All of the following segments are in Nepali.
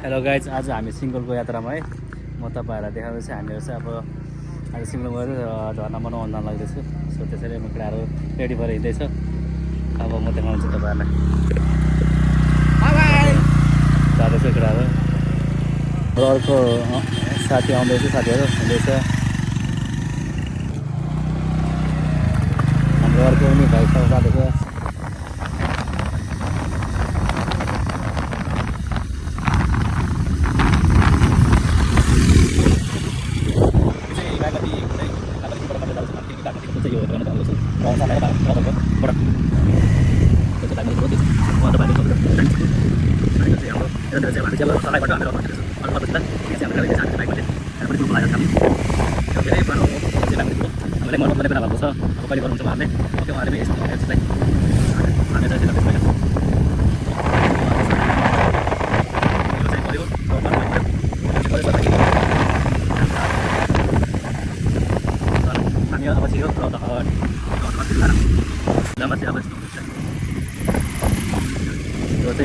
हेलो गाइज, आज हामी सिङ्गलको यात्रामा है। म तपाईँहरूलाई देखाउँदैछु हामीहरू चाहिँ अब आज सिङ्गल गएर झर्ना बनाउन जान लाग्दैछु। सो त्यसैले म केटाहरू रेडी भएर हिँड्दैछ। अब म देखाउँछु तपाईँहरूलाई जाँदैछ केटाहरू। अर्को साथी आउँदैछ, साथीहरू हुँदैछ। हाम्रो अर्को पनि भाइ सब जाँदैछ।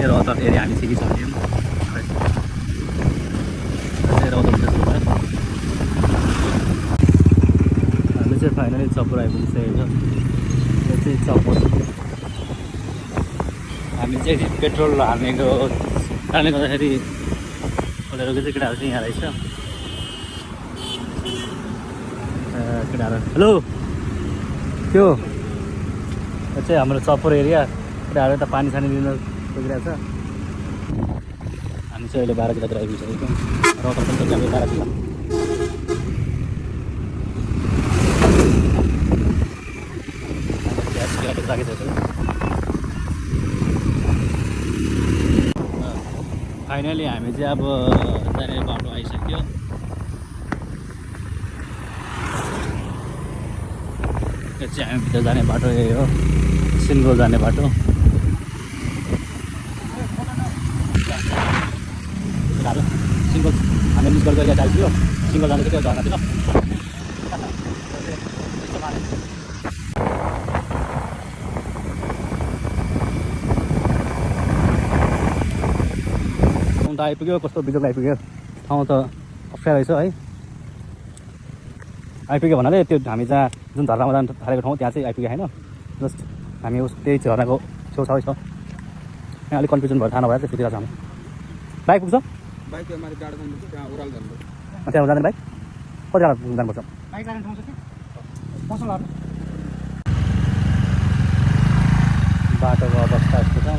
रौतहट एरिया हामी सिकिसक्यौँ। हामी चाहिँ फाइनली चपुर आइपुगिसकेको छ। यो चाहिँ चपुर। हामी चाहिँ पेट्रोल हाल्नेको कारणले गर्दाखेरि खोलेर चाहिँ केटाहरू चाहिँ यहाँ रहेछ। केटाहरू हेलो, त्यो चाहिँ हाम्रो चपुर एरिया। केटाहरू त पानी सानी दिन पुगिरहेको छ। हामी चाहिँ अहिले 12 किलोमिटर आइपुगिसकेको छौँ। रौतहट पनि चाहिँ 12 किलो। फाइनली हामी चाहिँ अब जाने बाटो आइसक्यो। यो चाहिँ हामी भित्र जाने बाटो यही हो, सिङ्गल जाने बाटो। सिङ्गल हामी मिस गरेर आइपुग्यो। सिङ्गल जाँदैछ त्यो झर्नातिर। ठाउँ त आइपुग्यो, कस्तो बिजोग आइपुग्यो। ठाउँ त अप्ठ्यारो रहेछ है। आइपुग्यो भन्नाले त्यो हामी जहाँ जुन झर्नामा जानु थालेको ठाउँ त्यहाँ चाहिँ आइपुग्यो होइन। जस्ट हामी उस त्यही झर्नाको छेउछाउ छ। यहाँ अलिक कन्फ्युजन भएर थाहा नभएर चाहिँ सुतिरहेको छ हामी। बाइक पुग्छ? बाइक हमारे गाडी जानुपर्छ, त्यहाँ ओह्रालो जानुपर्छ। त्यहाँ जाने बाइक कति जग्गा जानुपर्छ? बाइक लाग्ने ठाउँ छ कि पसलहरू बाटोको अवस्था यस्तो छ।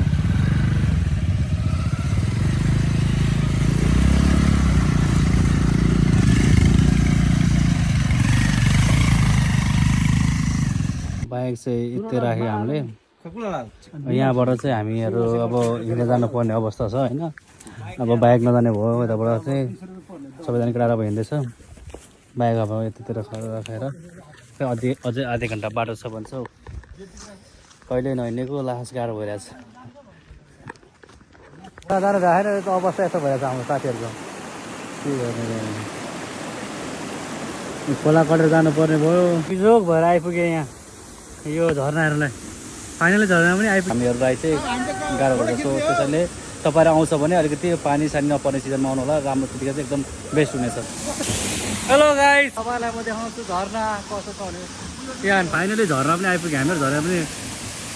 बाइक चाहिँ यति राख्यो हामीले। यहाँबाट चाहिँ हामीहरू अब हिँडेर जानुपर्ने अवस्था छ होइन। अब बाइक नजाने भयो यताबाट चाहिँ सबैजना केटाहरू अब हिँड्दैछ। बाइक अब यतातिर राखेर अझै आधा घन्टा बाटो छ भन्छ। कहिले नहिँडेको लास गाह्रो भइरहेछ। जानु राखेर त अवस्था यस्तो भइरहेछ हाम्रो साथीहरूको। के गर्ने, खोला कटेर जानुपर्ने भयो। बिजोग भएर आइपुगेँ यहाँ यो झर्नाहरूलाई। फाइनली झर्ना पनि आइपुग्यो। हामीहरूलाई चाहिँ गाह्रो भइरहेछ। सो त्यसैले तपाईँहरू आउँछ भने अलिकति पानी सानी नपर्ने सिजनमा आउनु होला। राम्रो त्यतिखेर चाहिँ एकदम बेस्ट हुनेछ। हेलो गाइस, तपाईँलाई म देखाउँछु झर्ना कस्तो छ भने। यहाँ फाइनली झर्ना पनि आइपुग्यो। हामीहरू झर्ना पनि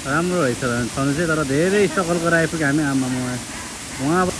राम्रो रहेछ छनु चाहिँ, तर धेरै स्ट्रगल गरेर आइपुग्यो हामी। आमामा उहाँ